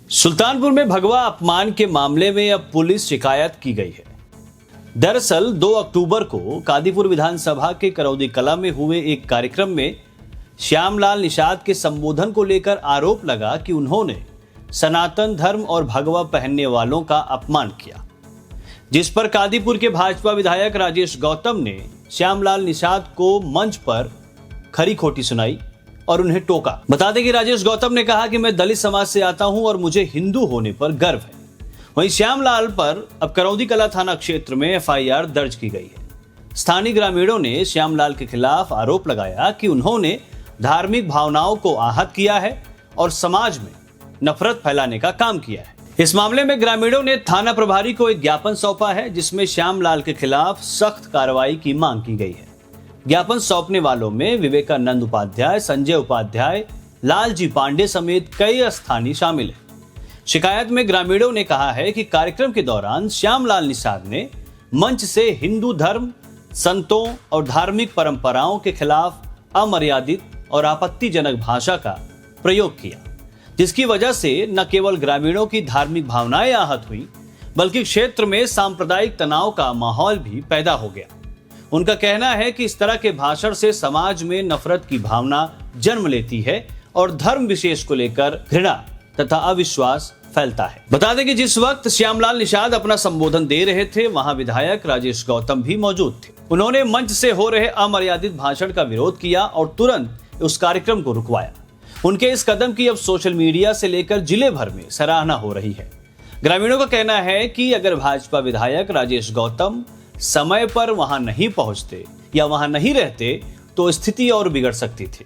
सुल्तानपुर में भगवा अपमान के मामले में अब पुलिस शिकायत की गई है। दरअसल 2 अक्टूबर को कादीपुर विधानसभा के करौदी कला में हुए एक कार्यक्रम में श्यामलाल निषाद के संबोधन को लेकर आरोप लगा कि उन्होंने सनातन धर्म और भगवा पहनने वालों का अपमान किया, जिस पर कादीपुर के भाजपा विधायक राजेश गौतम ने श्यामलाल निषाद को मंच पर खरी खोटी सुनाई और उन्हें टोका। बता दें कि राजेश गौतम ने कहा कि मैं दलित समाज से आता हूं और मुझे हिंदू होने पर गर्व है। वहीं श्यामलाल पर अब करौदी कला थाना क्षेत्र में एफआईआर दर्ज की गई है। स्थानीय ग्रामीणों ने श्यामलाल के खिलाफ आरोप लगाया कि उन्होंने धार्मिक भावनाओं को आहत किया है और समाज में नफरत फैलाने का काम किया है। इस मामले में ग्रामीणों ने थाना प्रभारी को एक ज्ञापन सौंपा है, जिसमें श्यामलाल के खिलाफ सख्त कार्रवाई की मांग की गई है। ज्ञापन सौंपने वालों में विवेकानंद उपाध्याय, संजय उपाध्याय, लालजी पांडे समेत कई स्थानीय शामिल हैं। शिकायत में ग्रामीणों ने कहा है कि कार्यक्रम के दौरान श्यामलाल निषाद ने मंच से हिंदू धर्म, संतों और धार्मिक परंपराओं के खिलाफ अमर्यादित और आपत्तिजनक भाषा का प्रयोग किया, जिसकी वजह से न केवल ग्रामीणों की धार्मिक भावनाएं आहत हुई, बल्कि क्षेत्र में सांप्रदायिक तनाव का माहौल भी पैदा हो गया। उनका कहना है कि इस तरह के भाषण से समाज में नफरत की भावना जन्म लेती है और धर्म विशेष को लेकर घृणा तथा अविश्वास फैलता है। बता दें कि जिस वक्त श्यामलाल निषाद अपना संबोधन दे रहे थे, वहां विधायक राजेश गौतम भी मौजूद थे। उन्होंने मंच से हो रहे अमर्यादित भाषण का विरोध किया और तुरंत उस कार्यक्रम को रुकवाया। उनके इस कदम की अब सोशल मीडिया से लेकर जिले भर में सराहना हो रही है। ग्रामीणों का कहना है कि अगर भाजपा विधायक राजेश गौतम समय पर वहां नहीं पहुंचते या वहां नहीं रहते तो स्थिति और बिगड़ सकती थी।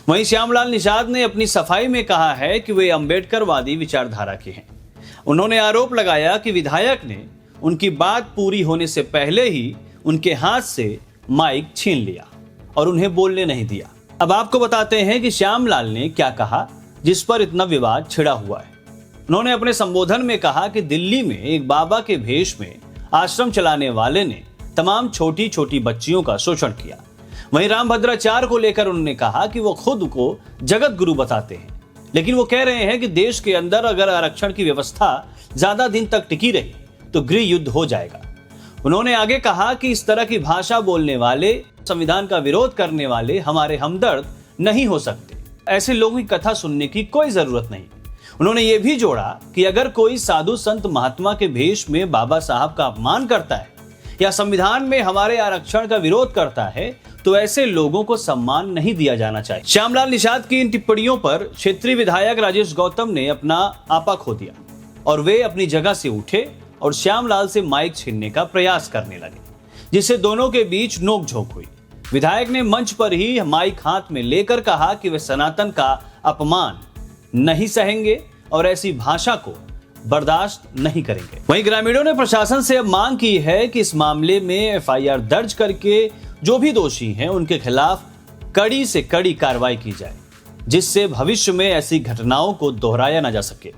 वहीं श्यामलाल निषाद ने अपनी सफाई में कहा है कि वे अंबेडकरवादी विचारधारा के हैं। उन्होंने आरोप लगाया कि विधायक ने उनकी बात पूरी होने से पहले ही उनके हाथ से माइक छीन लिया और उन्हें बोलने नहीं दिया। अब आपको बताते हैं कि श्यामलाल ने क्या कहा, जिस पर इतना विवाद छिड़ा हुआ है। उन्होंने अपने संबोधन में कहा कि दिल्ली में एक बाबा के भेष में आश्रम चलाने वाले ने तमाम छोटी छोटी बच्चियों का शोषण किया। वहीं रामभद्राचार्य को लेकर उन्होंने कहा कि वो खुद को जगत गुरु बताते हैं, लेकिन वो कह रहे हैं कि देश के अंदर अगर आरक्षण की व्यवस्था ज्यादा दिन तक टिकी रही तो गृह युद्ध हो जाएगा। उन्होंने आगे कहा कि इस तरह की भाषा बोलने वाले, संविधान का विरोध करने वाले हमारे हमदर्द नहीं हो सकते। ऐसे लोगों की कथा सुनने की कोई जरूरत नहीं। उन्होंने ये भी जोड़ा कि अगर कोई साधु संत महात्मा के भेष में बाबा साहब का अपमान करता है या संविधान में हमारे आरक्षण का विरोध करता है तो ऐसे लोगों को सम्मान नहीं दिया जाना चाहिए। श्यामलाल निषाद की इन टिप्पणियों पर क्षेत्रीय विधायक राजेश गौतम ने अपना आपा खो दिया और वे अपनी जगह से उठे और श्यामलाल से माइक छीनने का प्रयास करने लगे, जिससे दोनों के बीच नोकझोंक हुई। विधायक ने मंच पर ही माइक हाथ में लेकर कहा कि वे सनातन का अपमान नहीं सहेंगे और ऐसी भाषा को बर्दाश्त नहीं करेंगे। वहीं ग्रामीणों ने प्रशासन से अब मांग की है कि इस मामले में एफआईआर दर्ज करके जो भी दोषी हैं उनके खिलाफ कड़ी से कड़ी कार्रवाई की जाए, जिससे भविष्य में ऐसी घटनाओं को दोहराया न जा सके।